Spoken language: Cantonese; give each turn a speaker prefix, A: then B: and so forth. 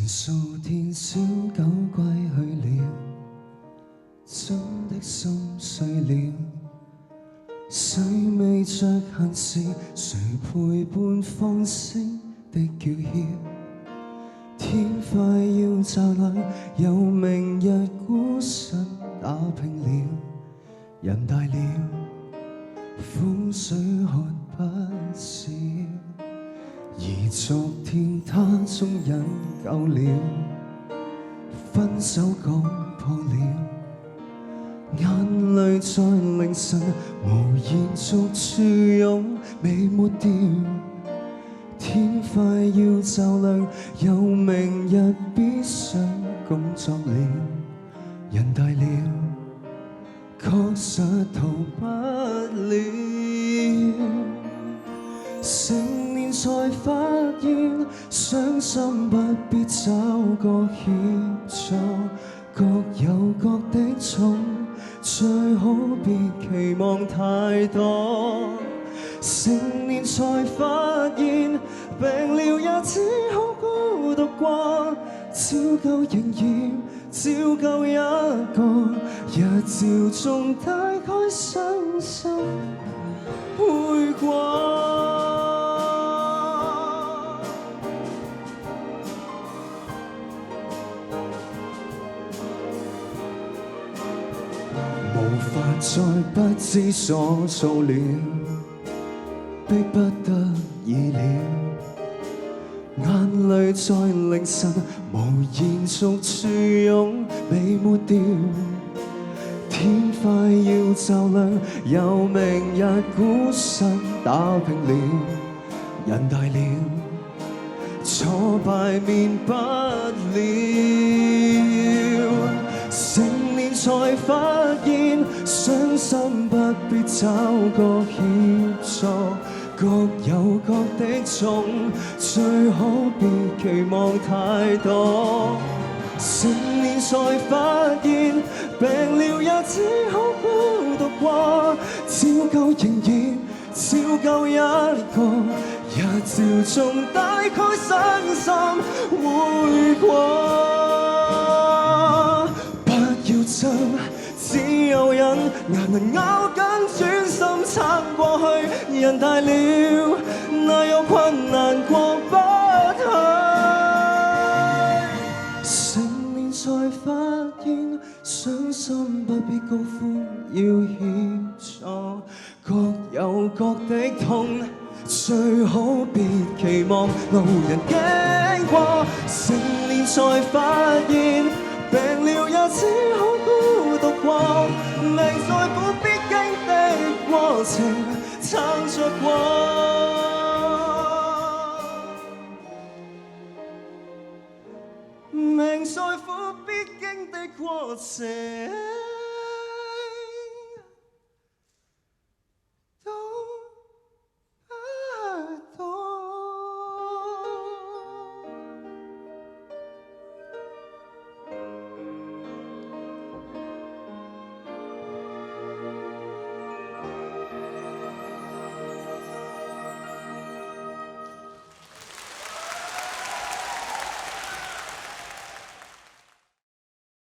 A: 數天小狗歸去了，真的心碎了。誰未着閒時，誰陪伴放聲的叫囂？天快要驟亮，有明日孤身打拼了。人大了，苦水喝不少，而昨天他終忍夠了，分手講破了。眼淚在凌晨無言逐處湧，未抹掉。天快要驟亮，有明日必想工作了。人大了，確實逃不了。成年才發現，傷心不必找個協助，各有各的重，最好別期望太多。成年才發現，病了也只好孤獨過，照舊營業，照舊一個，日照中大概傷心會過。無法再不知所措了，逼不得已了，眼淚在凌晨無言逐處湧，未抹掉。天快要驟亮，有明日孤身打拼了。人大了，挫敗免不了。成年才發現，傷心不必找個協助，各有各的重，最好別期望太多。成年才發現，病了也只好孤獨過，照舊營業，照舊一個，日照中大概傷心會過。只有忍，牙能咬緊，專心撐過去。人大了，哪有困難過不去？成年才發現，傷心不必高呼要協助，各有各的痛，最好別期望路人經過。成年才發現，病了也只好孤獨過，命在苦必經的過程，撐着過。命在苦必經的過程。